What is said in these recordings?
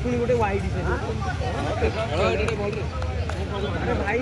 ପୁଣି ଗୋଟେ ୱାଇଡ୍ ଭାଇ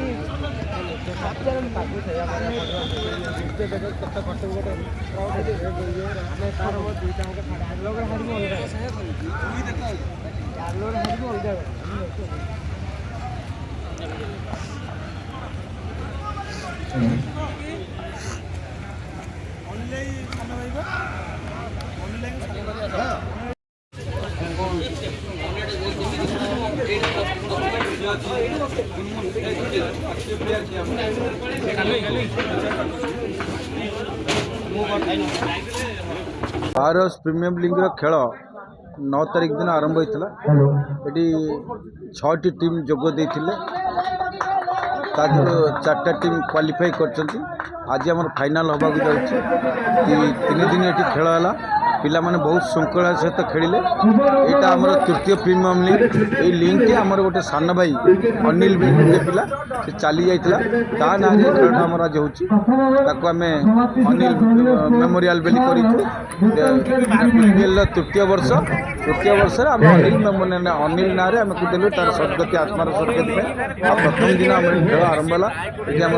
पावरहाउस प्रीमियम लीग खेल 9 तारीख दिन आरंभ होता ये 6टी टीम जोगदे चार्टा टीम क्वालिफाई कर आज आम फाइनाल होगा जाऊँ 3 दिन ये खेल है पिला माने बहुत श्रृंखला सहित खेलिले यहाँ आम तृतीय प्रीमियम लीग ये लीग टी आम गोटे सान भाई अनिल गोटे पिला से चली जाता ता ना खेल आम आज होता आम अनिल मेमोरियल बेली कर तृतीय वर्ष आम अनिल ना आम देलु तार सदगति आत्मार सदगति प्रथम दिन आम खेल आरंभ है ये आम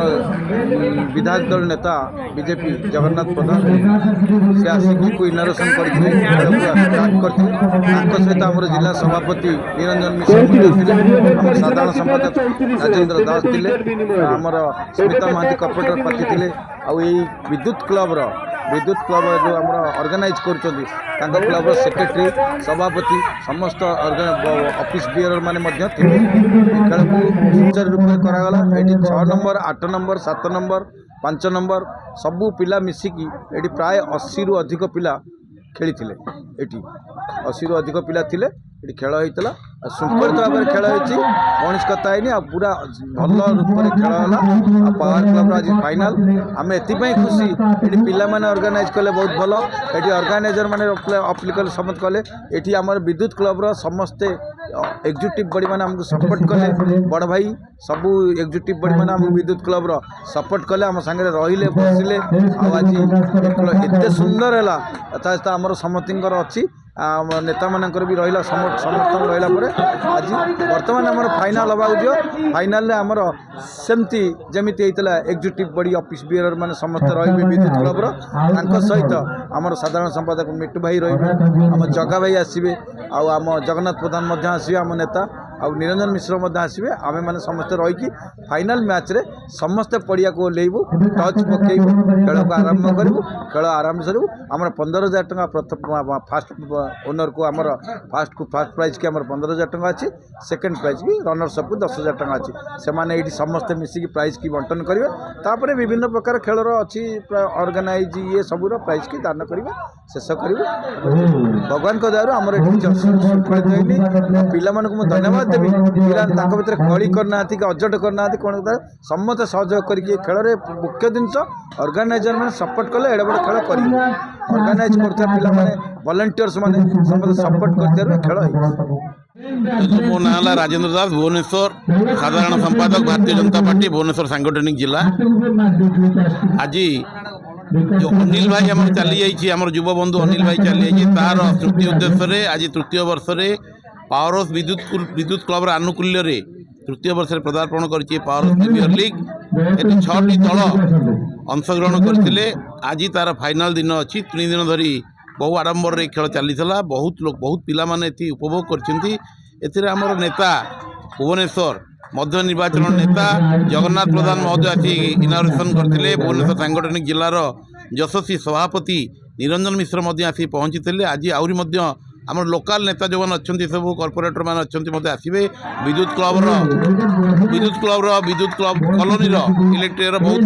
विधायक दल नेता बीजेपी जगन्नाथ प्रधान से आसिक इनोरेसन सहित आम जिला सभापति निरंजन मिश्र साधारण संपादक राजेंद्र दास थे आमर स्मिता महांती कॉर्पोरेटर पार्टी थे विद्युत क्लब जो आम ऑर्गेनाइज कर क्लब सेक्रेटरी सभापति समस्त ऑफिस बियर मैंने खेल को सुचारू रूप से करागला ये 6 नंबर 8 नंबर 7 नंबर 5 नंबर सबू पिला मिसिकी ये प्राय 80 रु अधिक पिला खेली ये 80 रु अधिक पिला थिले ये खेल होता श्रृंखलित भाव में खेल होती कौन कथा है पूरा भल रूप में खेल है पावर क्लब आज फाइनाल आम एपाई खुशी ये पिला माने ऑर्गेनाइज कले बहुत भल ये ऑर्गेनाइजर माने अप्लिकल समत कले ये आम विद्युत क्लब समस्ते एग्जीक्यूटिव बॉडी मैंने आमको सपोर्ट कले बड़ भाई सबू एग्जीक्यूटिव बॉडी मैंने आम विद्युत क्लब सपोर्ट कले आम सागे रहिले बसिले आज एत सुंदर है आमर समस्तर अच्छी नेता मानकर भी रहा समर्थन रहा आज बर्तमान आम फाइनाल हवा जो फाइनाल आमर सेमती जमी होता एग्जीक्यूटिव बॉडी ऑफिस बियर मैंने समस्त रही विद्युत क्लब सहित आमर साधारण संपादक मिट्टू भाई रही आम जगा भाई आसवे आम जगन्नाथ प्रधान आसवे आम नेता आ निरंजन मिश्र आसवे आम मैंने समस्त रही फाइनाल मैच रे समस्ते पड़िया को ओल्लू टच पकेबू खेल को आरंभ करूँ खेल आरंभ सरू आम 15,000 टका प्रथम फास्ट ओनर को आमर फास्ट प्राइज की 15,000 टका अच्छी सेकेंड प्राइज की रनर्स अप को 10,000 टका अच्छी से मैंने ये समस्ते मिसिकी प्राइज की बंटन करेंगे तापर विभिन्न प्रकार खेलर अच्छी ऑर्गेनाइज ये सबूर प्राइज की दान करेंगे शेष करूँ भगवान को दयारू आमर श्रृंखलित होनी पिला मुझे धन्यवाद देवी पिला भितर कली करना कि अजट करना कौन समस्त सहयोग करके खेल मुख्य जिनस ऑर्गेनाइजर मैंने सपोर्ट कले एडे बड़ खेल कर ऑर्गेनाइज करता पिला माने वॉलंटियर्स माने समस्त सपोर्ट करते खेल मो ना राजेंद्र दास भुवनेश्वर साधारण संपादक भारतीय जनता पार्टी भुवनेश्वर सांगठनिक जिला आज जो अनिल भाई आम चली जाइए आम युव बंधु अनिल भाई चली जाइए तार तृतीय उद्देश्य आज तृतीय वर्ष पावर हाउस विद्युत क्लब आनुकूल्य तृतीय वर्ष पदार्पण कर पावर हाउस प्रीमियर लीग ये 6टी दल अंशग्रहण करते आज तार फाइनाल दिन अच्छी 3 दिन धरी बहु आडंबर खेल चली बहुत पिला माने उपभोग कर नेता भुवनेश्वर मध्य निर्वाचन नेता जगन्नाथ प्रधान महोदय आसी इनोग्रेशन करते भुवनेश्वर सांगठनिक जिलार यशस्वी सभापति निरंजन मिश्र आसी पहुँची आज आहरी आम लोकल नेता जो मैंने अच्छा सब कॉर्पोरेटर मैंने अच्छा आसवे विद्युत क्लब कॉलोनी इलेक्ट्रिक बहुत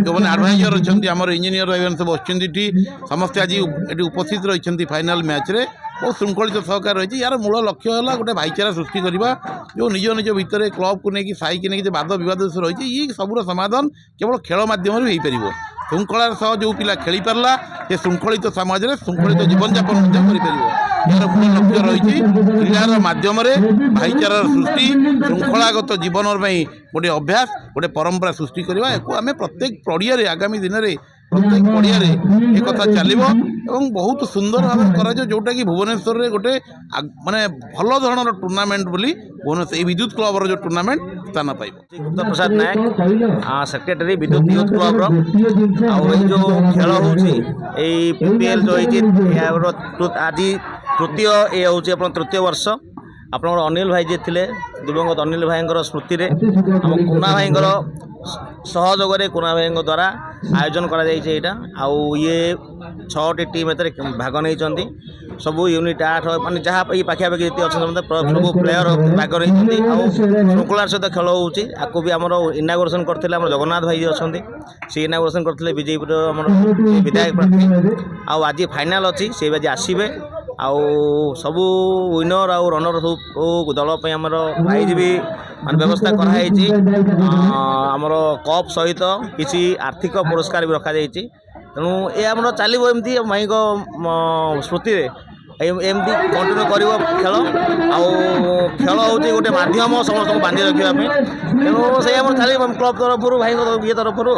जो मैंने एडवाइजर अच्छा आम इंजीनियर सब अच्छी समस्ते आज ये उपस्थित रही फाइनाल मैच रे बहुत श्रृंखलित सहकार रही यार मूल लक्ष्य है गोटे भाईचारा सृष्टि करवा जो निज निज भितर क्लब को लेकिन साई की लेकिन वाद विवाद रही ये सबूर समाधान केवल खेल मध्यम हो पार श्रृंखलार सह जो पिला खेली पारला से श्रृंखलित समाज में श्रृंखलित जीवन यापन कर ଏହାର ମୂଳ ଲକ୍ଷ୍ୟ ରହିଛି କ୍ରୀଡ଼ାର ମାଧ୍ୟମରେ ଭାଇଚାରାର ସୃଷ୍ଟି, ଶୃଙ୍ଖଳାଗତ ଜୀବନ ପାଇଁ ଗୋଟିଏ ଅଭ୍ୟାସ, ଗୋଟିଏ ପରମ୍ପରା ସୃଷ୍ଟି କରିବା। ଏହାକୁ ଆମେ ପ୍ରତ୍ୟେକ ପଡ଼ିଆରେ ଆଗାମୀ ଦିନରେ ପ୍ରତ୍ୟେକ ପଡ଼ିଆରେ ଏକଥା ଚାଲିବ ଏବଂ ବହୁତ ସୁନ୍ଦର ଭାବରେ କରାଯିବ, ଯେଉଁଟାକି ଭୁବନେଶ୍ୱରରେ ଗୋଟେ ମାନେ ଭଲ ଧରଣର ଟୁର୍ଣ୍ଣାମେଣ୍ଟ ବୋଲି ଭୁବନେଶ୍ୱର ଏଇ ବିଦ୍ୟୁତ କ୍ଲବର ଯେଉଁ ଟୁର୍ଣ୍ଣାମେଣ୍ଟ ସ୍ଥାନ ପାଇବ। ଗୁପ୍ତ ପ୍ରସାଦ ନାୟକ ସେକ୍ରେଟାରୀ ବିଦ୍ୟୁତ ୟୁଥ୍ କ୍ଲବର। ଆଉ ଏଇ ଯେଉଁ ଖେଳ ହେଉଛି ଏଇ PPL ଯେଉଁ ହେଇଛି ଏହାର ଆଜି ତୃତୀୟ ଏ ହେଉଛି ଆପଣ ତୃତୀୟ ବର୍ଷ। ଆପଣଙ୍କର ଅନିଲ ଭାଇ ଯିଏ ଥିଲେ ଦିବଙ୍ଗତ ଅନିଲ ଭାଇଙ୍କର ସ୍ମୃତିରେ ଆମ କୁନା ଭାଇଙ୍କର ସହଯୋଗରେ କୁନା ଭାଇଙ୍କ ଦ୍ୱାରା ଆୟୋଜନ କରାଯାଇଛି ଏଇଟା। ଆଉ ଇଏ 6ଟି ଟିମ୍ ଏଥିରେ ଭାଗ ନେଇଛନ୍ତି। ସବୁ ୟୁନିଟ୍ 8 ମାନେ ଯାହା ଏଇ ପାଖାପାଖି ଯେତେ ଅଛନ୍ତି ସମସ୍ତେ ସବୁ ପ୍ଲେୟର ଭାଗ ନେଇଛନ୍ତି। ଆଉ ଶୃଙ୍ଖଳାର ସହିତ ଖେଳ ହେଉଛି। ଆକୁ ବି ଆମର ଇନାଗୁରେସନ୍ କରିଥିଲେ ଆମର ଜଗନ୍ନାଥ ଭାଇ ଅଛନ୍ତି, ସେ ଇନାଗୁରେସନ୍ କରିଥିଲେ ବିଜେପିର ଆମର ବିଧାୟକ ପ୍ରାର୍ଥୀ। ଆଉ ଆଜି ଫାଇନାଲ୍ ଅଛି, ସେ ଆଜି ଆସିବେ। ଆଉ ସବୁ ୱିନର ଆଉ ରନର ସବୁ ଦଳ ପାଇଁ ଆମର ପ୍ରାଇଜ୍ ବି ମାନେ ବ୍ୟବସ୍ଥା କରାଯାଇଛି। ଆମର କପ୍ ସହିତ କିଛି ଆର୍ଥିକ ପୁରସ୍କାର ବି ରଖାଯାଇଛି। ତେଣୁ ଏ ଆମର ଚାଲିବ ଏମିତି ଭାଇଙ୍କ ସ୍ମୃତିରେ ଏମିତି କଣ୍ଟିନ୍ୟୁ କରିବ ଖେଳ। ଆଉ ଖେଳ ହେଉଛି ଗୋଟେ ମାଧ୍ୟମ ସମସ୍ତଙ୍କୁ ବାନ୍ଧି ରଖିବା ପାଇଁ। ତେଣୁ ସେଇ ଆମର ଚାଲିବ କ୍ଲବ୍ ତରଫରୁ ଭାଇଙ୍କ ଇଏ ତରଫରୁ।